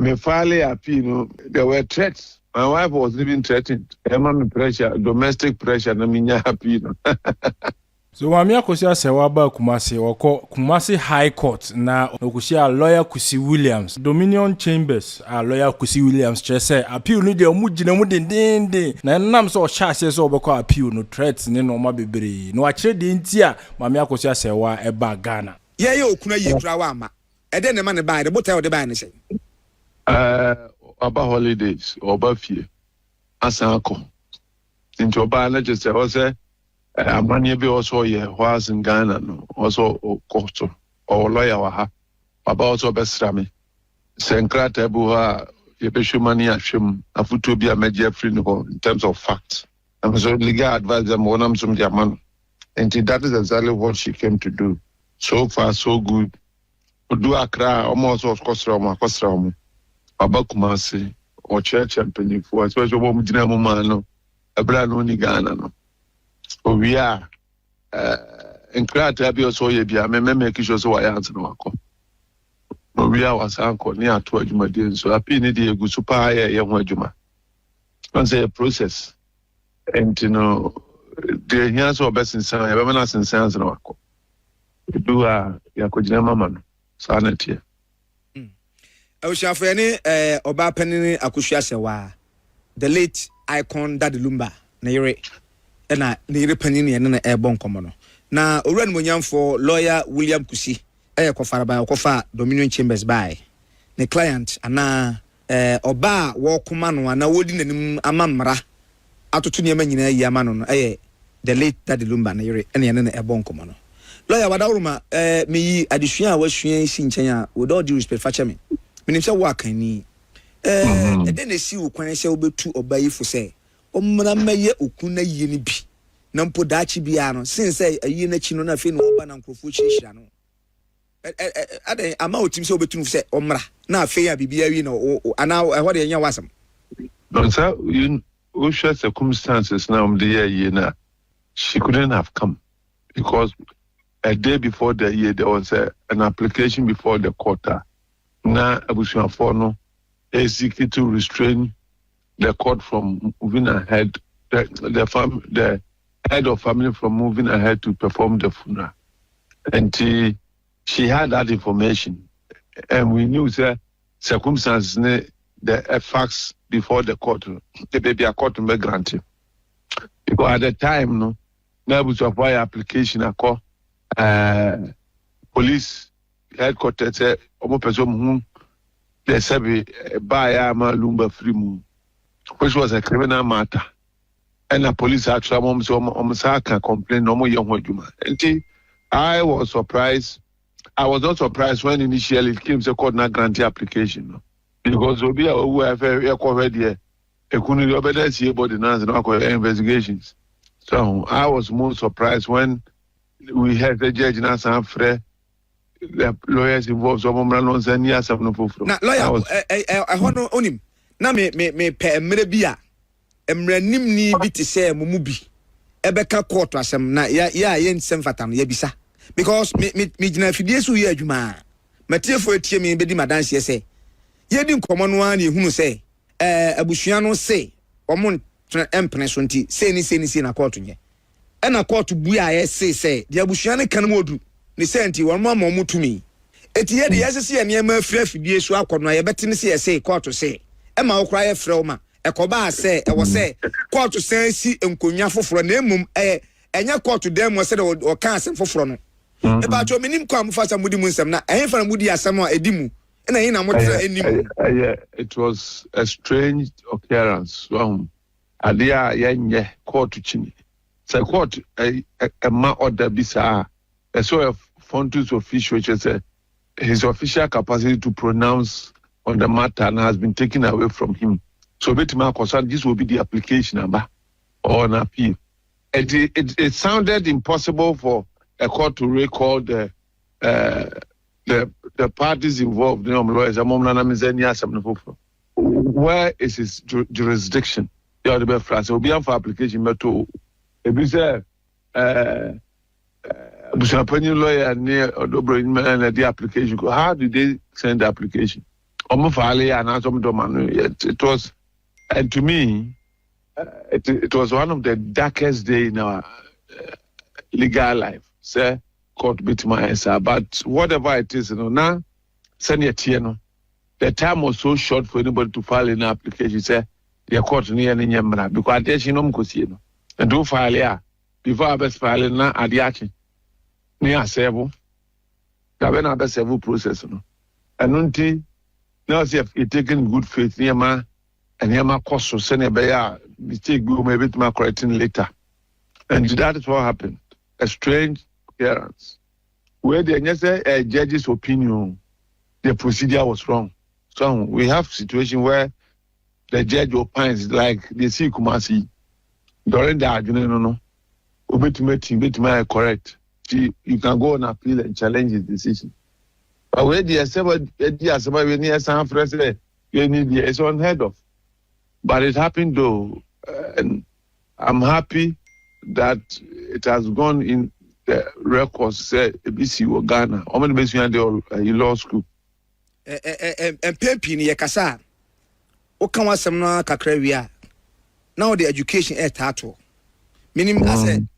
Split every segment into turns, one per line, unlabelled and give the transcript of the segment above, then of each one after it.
me finally appeal, there were threats. My wife was even threatened. Emma pressure, domestic pressure, na minya happy.
So Akosua Serwaa ba Kumasi wako Kumasi High Court na okushia Lawyer Kusi Williams Dominion Chambers Lawyer Kusi Williams say appeal no de omugina mu dendende na nam so chase so obekọ appeal no threats ne no ma bebre no akire de ntia Akosua Serwaa eba Ghana
ye okuna ye kura wa ama e de ne ma ne ba de botai o de ba ne say
about holidays oba fie asanko into oba na just say Amani be also ye was in Ghana no also kosto or lawyer wa about also bestrami senkrata buha ye be shumani ashim afuto bi ameje free no in terms of facts and so legal advice them wonam some man and that is exactly what she came to do. So far so good. Do Accra almost was kosra Abakumasi or church and penny for especially what dinamo man no abra no ni Ghana no. We are in Krabi also ye be make sure so I answer no ako. We are was anko near to Juma so happy ni dey go super high ye ho adwuma. Once a process and you know the here so best in san e be na sense no ako. Do ya ko jina mama no sanity.
Oshafeni oba panini Akosua Serwaa the late icon Daddy Lumba na yere na yere panini na ebon komo no na owura nmonyamfo Lawyer William Kusi kofara ba kofa Dominion Chambers by ne client ana oba wo koma no ana wodi nanim amamra atoto ne manyina yi ama no the late Daddy Lumba na yere na ebon komo no lawyer wadawruma meyi adesua a wasua si nchen a with all due respect facha me menim se wo akani ede na si wo kwan se obetu obayifo se omra maye okuna yie ni bi na mpo daachi bia no since ayi na chi no na fe no oba na nkrofo chihira no ade ama otim se obetu se omra na fe ya bibia wi no ana ho de nya wasam
no sir you share circumstances now the year na she couldn't have come because a day before the year there was an application before the court na abusuafo no seeking to restrain the court from moving ahead, the head of family from moving ahead to perform the funeral. And she had that information. And we knew the circumstances, the facts before the court, the baby a court may grant him. Because at the time, no, there was a fire application, I call police headquarters, almost person who they said, buy Lumba free move. Which was a criminal matter. And the police actually almost can complain no more young woman. And I was surprised. I was not surprised when initially it came to court not grant the application. Because we have already couldn't obedience about the investigations. So I was more surprised when we had the judge in Asanfre, the lawyers involved, some of them and yes, I'm not for.
Now, lawyer, I want to own him. Na me pe emre bia emranim ni bi te se mumu bi ebeka court asem na ya ye nsem fata no ya bisa because me gina fidie so ye adwuma matiefo etie me bedi madanse se ye di nkomo no an ehunu se abusua no se omo empene so nti se ni na court nye e na court bu ya ye se de abusua ne kan modu ni se nti won ma mutumi eti ye de yesese ye ne ma afira fidie so akono ye beti ne se court se Emma okra froma ekoba ase ewo se court sensi enkonya foforo na emum enya court dem wo se de o kan asem foforo no e ba to minim kwa mfasa mudi mu nsem na ehfa na mudi asem a edimu na yin na motra enimu
it was a strange occurrence adia yenye court chini say court ma order bisa so a fontus official which is his official capacity to pronounce on the matter and has been taken away from him. So this will be the application number or an appeal. It sounded impossible for a court to recall the parties involved. Where is his jurisdiction? The best France will be on for application, but to lawyer near the application. How did they send the application? It was, and to me, it was one of the darkest days in our legal life. Say, court beat my ass, but whatever it is, now, send your tear. The time was so short for anybody to file an application. Say, the court near any yamra because there's no cosino. And do file here before I best file na adiachi. Near several. There are several process. And until now, if you taking good faith near ma and near my cost so send a bear mistake go maybe to my correcting later. And that is what happened. A strange appearance. Where the judge's opinion, the procedure was wrong. So we have situation where the judge opines like they see Kumasi during the argument, no, correct. You can go on appeal and challenge his decision. But where the it's unheard of. But it happened though, and I'm happy that it has gone in the records. Say ABC or Ghana. How many years you had the law school?
And Pepi ni yakasa. Okawa semna kakrawia. Now the education at tato. Meaning I said.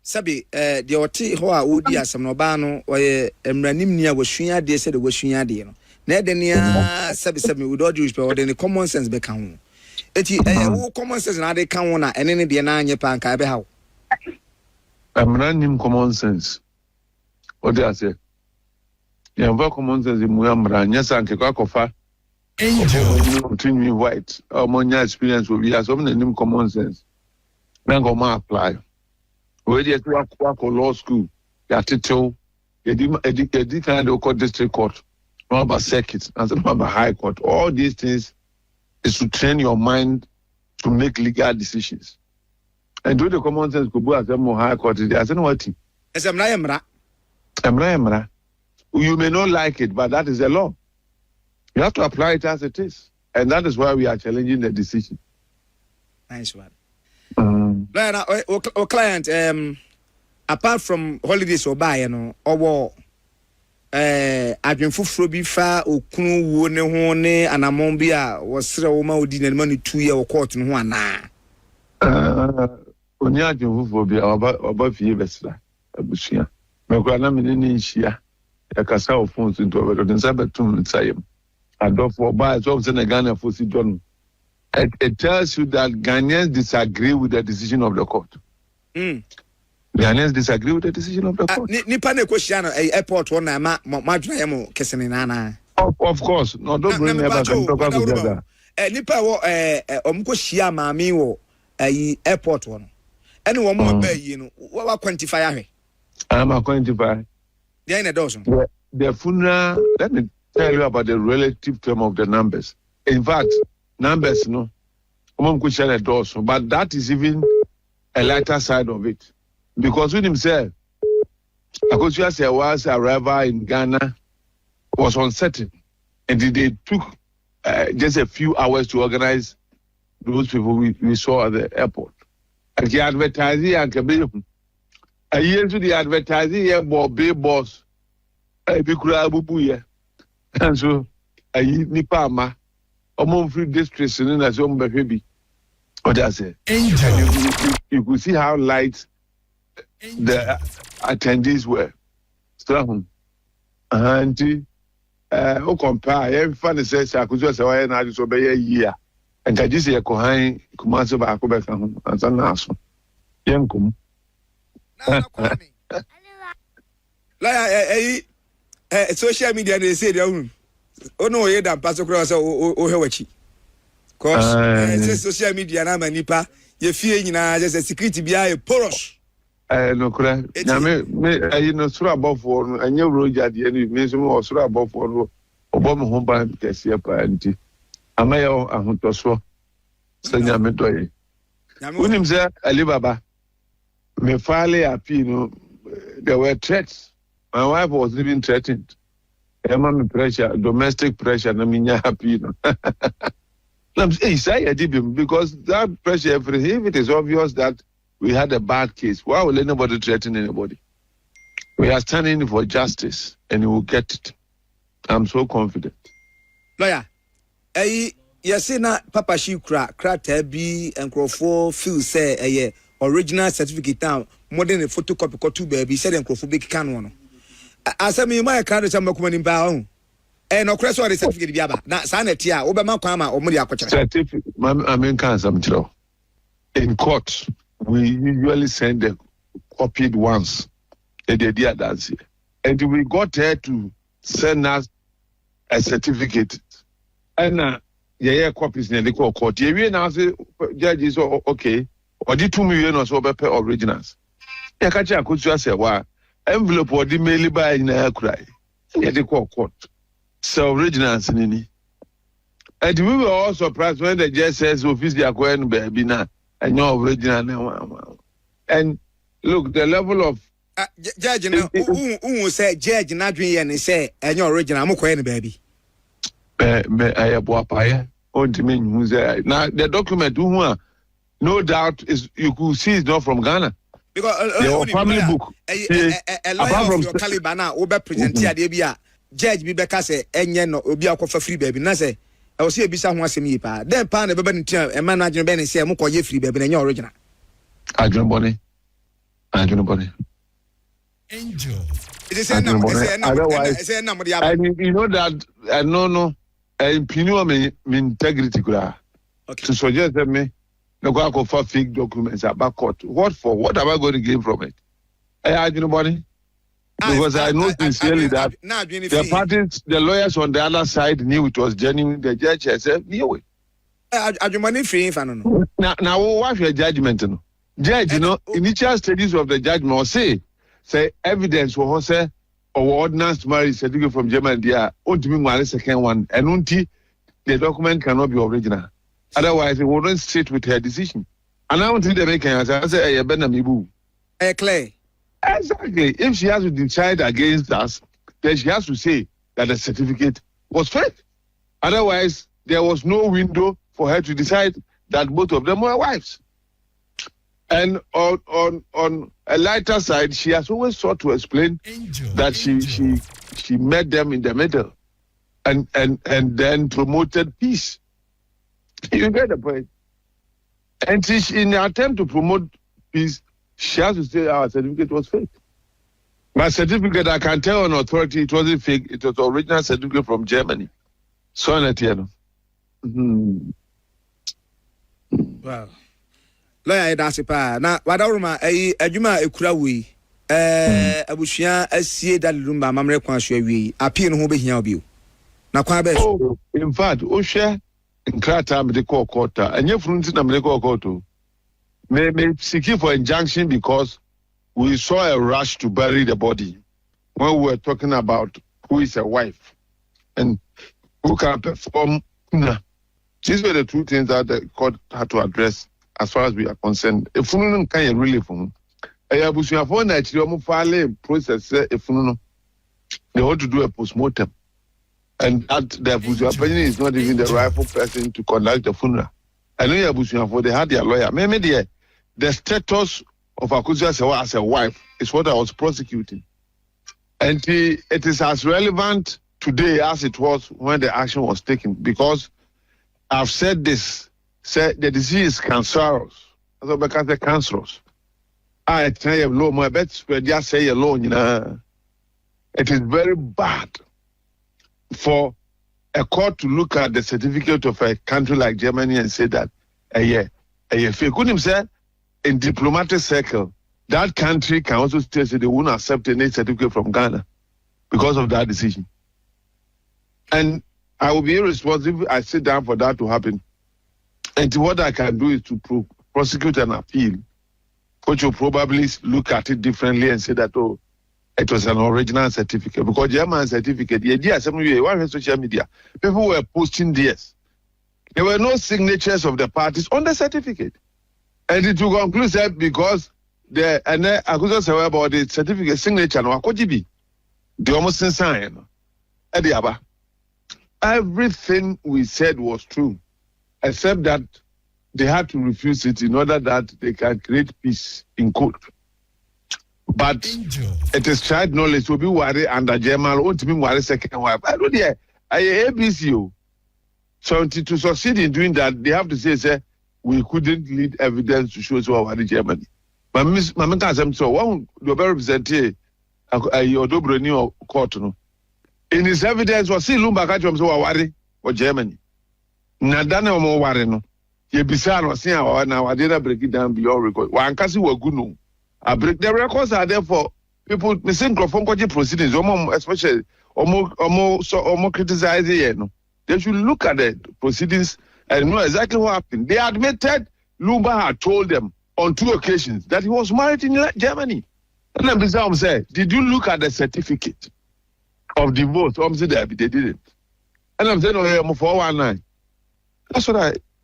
Sabi the oti ho a wodi asem no ba no oye emranim nia wasuya de se de wasuya de no na de nia sabi with all due respect the common sense be kan ho eti wo common sense na de kan ho na ene ne de na anye pa nka be ha
emranim common sense what they say ya va common sense mu amra nya san ke kwa kofa between me white omonya experience will be as nim common sense na go ma apply. Where you work law school, you have to tell you kind of district court, not about circuit, and not about high court. All these things is to train your mind to make legal decisions. And do the common sense could be as a more high court. I said, what?
As I'm not
Emra. You may not like it, but that is the law. You have to apply it as it is. And that is why we are challenging the decision.
Nice one. Our client, apart from holidays or buy, or adwemfoforo bi fa okunu wo ne ho ne anamon bi a wosere wo ma odi na mani 2 year court no ho ana
oni adwemfoforo bi oba fie besra abusia mekura na mene ni nhia ya kasa ofon so nto obedo nsa betum nsayem adofo ba so say na Ghana for si don. It tells you that Ghanaians disagree with the decision of the court. Ghanaians disagree with the decision of the court.
Nipa ne question airport one na ma dwena yam kesene na na.
Of course. No, don't bring me back to talk together.
Nipa wo omko hia maami wo airport one. Ene wo mo ba yi no wa quantify ahwe.
I'm a quantify.
There in dozen.
The funeral, let me tell you about the relative term of the numbers. In fact, numbers no but that is even a lighter side of it because with himself Akosua Serwaa's arrival in Ghana was uncertain and they took just a few hours to organize those people we saw at the airport and the advertising and a year to the advertising here big boss and so a nipama free districts in the zone baby. What I say? You could see how light the attendees were. So, and compare every funny says Akosua Serwaa and I just obey a year. And I just say a Kohan Kumasi Bakobeka and some naso. Yankum.
Like social media, they say their own. Oh no, you don't pass across hewachi. Cause social media na manipa, you feel just a security behind porous.
No, correct. Me, no, sura above one, and you road at the end, it means more sura above one, Obama home by Cassia Parenti. Amayo and Huntoso, Sanya Metoy. When him say, Alibaba, me finally appeal, there were threats. My wife was even threatened. Pressure, domestic pressure, na minya happy. Because that pressure, if it is obvious that we had a bad case, why will anybody threaten anybody? We are standing for justice and we will get it. I'm so confident.
Lawyer, Yes, na Papa Shikra, crater B and Crawford feel say original certificate now, more than a photocopy or two baby, said and Crawford can. I said, me, my card is a Mokuman in Bao. And no crest or the certificate Yaba, not Sanatia, Obama Kama or Modia.
Certificate, I mean, can't in court, we usually send the copied ones. And we got her to send us a certificate. And copies near the court. You now say judges okay, or the 2 million or so per originals. Akosua Serwaa envelope or the mail by in a cry. The court. So originals nini. And we were all surprised when the judge says office they are going baby now and your original now. And look, the level of
judge who say judge not doing and say and your original I'm going baby.
Now the document no doubt is you could see it's not from Ghana.
Because
your family book.
A lawyer of your caliber now over present here judge be back say enye no obi akofa free baby na say I will see a bisa ho asem yi pa then pa na beba ntia e man agene be ne say mo koye free baby na enye original
agene body
angel it is na
you know that I no impugn my integrity to suggest that me no go for fake documents about court. What for? What am I going to gain from it? Anybody? Because I know sincerely that the parties, the lawyers on the other side knew it was genuine. The judge has said, knew it. Now, what's your judgment? Judge, initial stages of the judgment will say evidence will say or ordinance marriage certificate from Germany, they are only second one, and until the document cannot be original. Otherwise, it wouldn't sit with her decision. And I don't think they make answer. I say,
Clay.
Exactly. If she has to decide against us, then she has to say that the certificate was fake. Otherwise, there was no window for her to decide that both of them were wives. And on a lighter side, she has always sought to explain that she met them in the middle and then promoted peace. You get the point? And in an attempt to promote peace, she has to say our certificate was fake. My certificate, I can tell on authority it wasn't fake. It was original certificate from Germany. So
wow. Lawyer that's pa na wadaruma adwuma ekura wi abushia asie dalumba mamre kwa hwe wi appeal no ho behia obi na kwa be
in fact o hwe nkrata me de court anya frunti na me de court me seeking for injunction because we saw a rush to bury the body when we were talking about who is a wife and who can perform. These were the two things that the court had to address as far as we are concerned. If you don't can really from for natural process if you they want to do a postmortem and that the opinion is not even the rightful person to conduct the funeral. I know for they had their lawyer. Maybe the status of Akosua Serwaa as a wife is what I was prosecuting. And it is as relevant today as it was when the action was taken because I've said this, the disease is cancerous. Cancerous. I tell you, low, my bet spread just say alone, it is very bad for a court to look at the certificate of a country like Germany and say that a fake. Couldn't say in diplomatic circle, that country can also state that they won't accept any certificate from Ghana because of that decision. And I will be irresponsible if I sit down for that to happen. And what I can do is to prosecute an appeal, which will probably look at it differently and say that, oh, it was an original certificate. Because German certificate, social media, people were posting theirs. There were no signatures of the parties on the certificate. And it will conclude that because the Akosua Serwaa about the certificate signature, no, they almost sign. Everything we said was true, except that they had to refuse it in order that they can create peace in court. But it is tried knowledge to be worried under German, won't be worried second wife. I don't hear. I ABC. So to succeed in doing that, they have to say we couldn't lead evidence to show so what Germany. But Mama Kasem, so one the represent your Dobroni or court. In his evidence was see Lumba Kachum so worry or Germany. Nadana or more worry no. Ye bizarre or see our now I didn't break it down beyond record. One Kasi were good. I break the records are there for people missing Crofonkoji proceedings, especially or more criticizing. They should look at the proceedings and know exactly what happened. They admitted Lumba had told them on 2 occasions that he was married in Germany. And then Bizarre said, did you look at the certificate of divorce? They didn't. And I'm saying, I'm 419.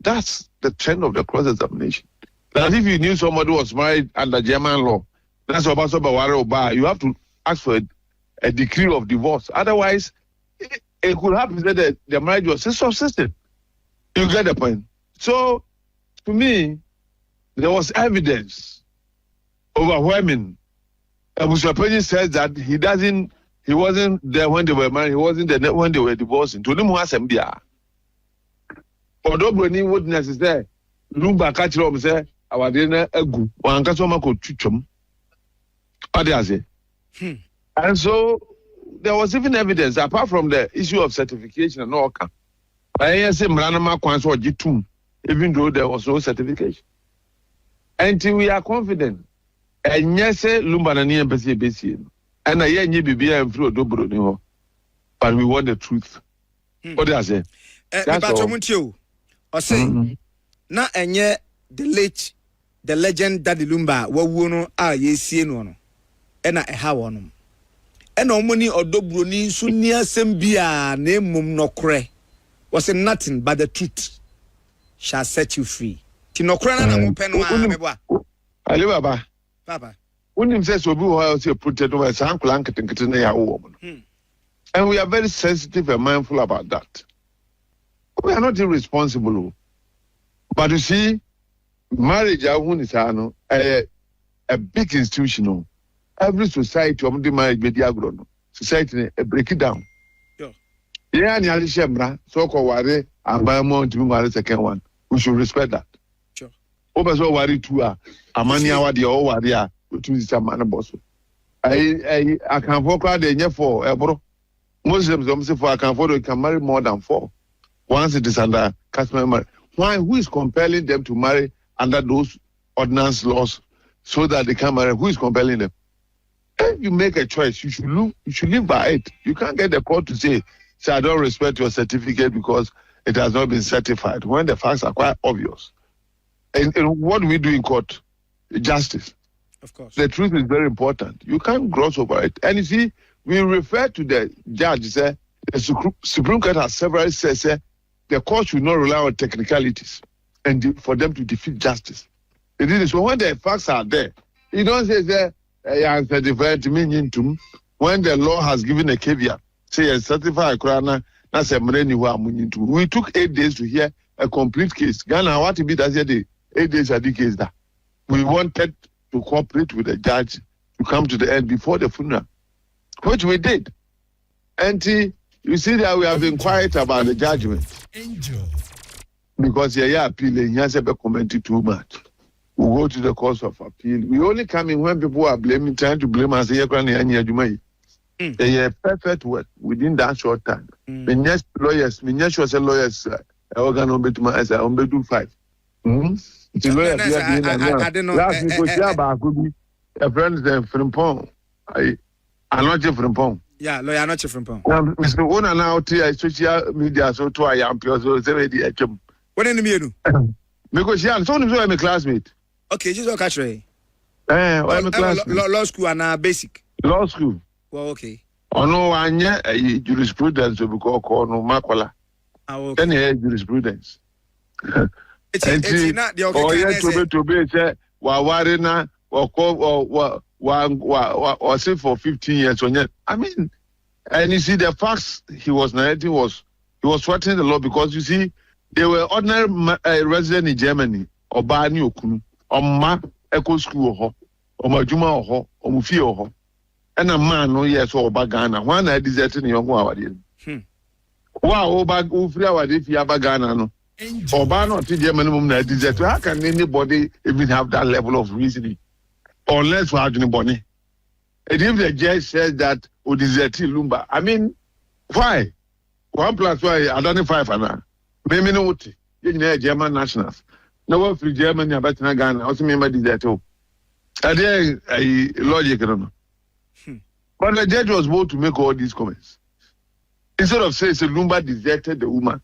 That's the trend of the cross-examination. That if you knew somebody was married under German law, that's what you have to ask for a decree of divorce. Otherwise, it could happen that the marriage was subsistent. You get the point. So, to me, there was evidence overwhelming. Musapeni says that he wasn't there when they were married, he wasn't there when they were divorcing. To them, was MBA. Although Bruni witnesses there, Lumba Kachrom said, our dinner a good one Kasoma could chuchum. And so there was even evidence apart from the issue of certification and all. I say Mranama Kwanso Jitum, even though there was no certification. Until we are confident, and yes, Lumbanani and Bessie, and I hear you and through Dobro, but we want the truth. What does it?
Or say, na enye the legend Daddy Lumba, what wono ye see no, and I have one. And no money or Dobroni, Sunia Sembia, name mum no cre, was nothing but the truth shall set you free. Tinokrana Penwa.
Alibaba.
Papa.
When him says we will see protected over some blanket and getting a woman. And we are very sensitive and mindful about that. We are not irresponsible. But you see, marriage is a big institution. Every society of the marriage media society break it down. Yeah, and Yalishemra, so called worry, and by a moment to be second one. We should respect that.
Sure.
Over so worry too, Amania Wadi or Wadia, which is a man boss. I can focus the for Ebro. Muslims don't say for I can follow, can marry more than 4. Once it is under customary marriage. Why? Who is compelling them to marry under those ordinance laws so that they can marry? Who is compelling them? If you make a choice, you should live by it. You can't get the court to say, I don't respect your certificate because it has not been certified, when the facts are quite obvious. And what do we do in court? Justice.
Of course.
The truth is very important. You can't gloss over it. And you see, we refer to the judge, say, the Supreme Court has several said, the court should not rely on technicalities and for them to defeat justice. It is so when the facts are there, you don't say, when the law has given a caveat, say a certified crana, that's a many we took 8 days to hear a complete case. Ghana, what to be that 8 days at the case that we wanted to cooperate with the judge to come to the end before the funeral, which we did. And you see that we have been quiet about the judgment. Because appealing, he has ever commented too much. We go to the course of appeal. We only come in when people are trying to blame us. They are perfect work within that short time. The next lawyers, lawyers, I do 5. The lawyers, I don't know. Last week, a friend from Pong. I'm not from Pong.
Yeah, lawyer, not from Pong.
Mr. Ona now, social media, so to I am pure. So,
what in the middle?
Because she has only a classmate.
Okay, just a catch ray.
I'm a classmate.
Law school and basic.
Law school.
Well, okay.
Oh no, one year jurisprudence we call no makwala.
Okay.
Any jurisprudence.
It's not the okay.
To be say warina or say for 15 years on yet. I mean, and you see the facts he was narrating he was threatening the law because you see they were ordinary resident in Germany or Bani Okunu or Ma Echo School or Majuma or Mufi and a man no yes or Bagana. One I deserted in your Wow, Oba Ufria Wadifi Abagana no. Oba not to minimum na desert. How can anybody even have that level of reasoning? Unless we have anybody. And if the judge says that we desert Lumba, I mean, why? 1 + 1, I don't know 5 and maybe no what you German nationals. No one free Germany about Ghana, also member desert. I dare a logic. But the judge was bold to make all these comments. Instead of saying Lumba deserted the woman,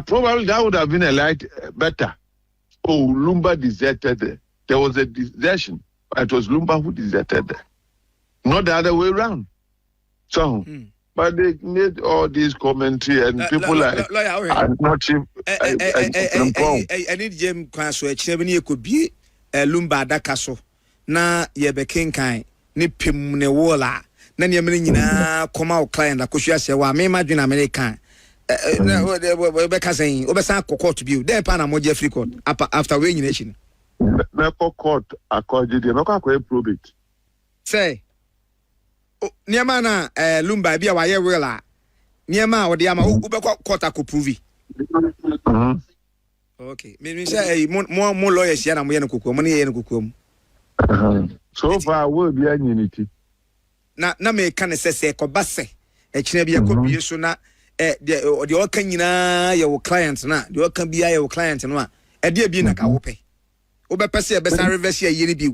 probably that would have been a light better. Oh, Lumba deserted. There was a desertion. It was Lumba who deserted. Not the other way around. So, but they made all these commentary and people are not cheap.
I need Jim Kwaso, Chevini could be a Lumba Dakaso. Na Yebekin kind, Nipim Newola. Then you're meaning come out client, Akosua Serwaa, me imagine American. Rebecca saying, Obesan court to be there, Panama Jeffrey court after winning nation.
Never court according to the probate.
Say, Niamana, Lumba, be a wire willa. Niama or the Ama Ubeko court I could prove. Okay, maybe say more lawyers here and we have money and kukum.
So far, we'll be in unity.
Na me kan say ko basse e kire bia ko bie so na the all kan nyina your client na the all kan bia your client no a e de bi na ka wo pe wo be pese e be san reverse ye ni bi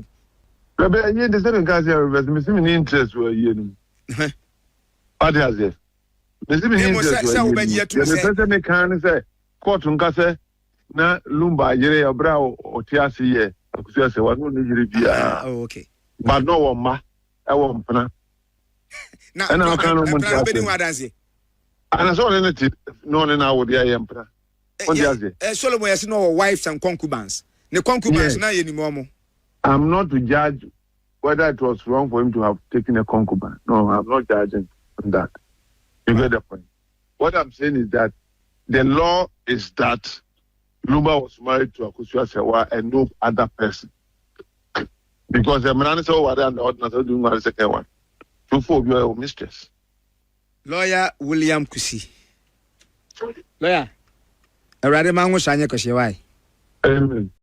be ye de se ka se reverse me see me interest wo ye ni what has it me see me interest wo ye ni the person me kan say court nka say na Lumba yere ya bra o ti ase ye Akosua Serwaa no ni yere bia
okay
but no wo ma e wo mpana.
And I can't remember.
And I saw it. No, I would hear him.
Solomon has no wives and concubines. The concubines now anymore.
I'm not to judge whether it was wrong for him to have taken a concubine. No, I'm not judging on that. You get the point. What I'm saying is that the law is that Lumba was married to Akosua Serwaa and no other person. Because the man is over there and the ordinance are doing the second one. Before you are mistress.
Lawyer William Kusi. Lawyer. Already mango shanya koshe why.
Amen.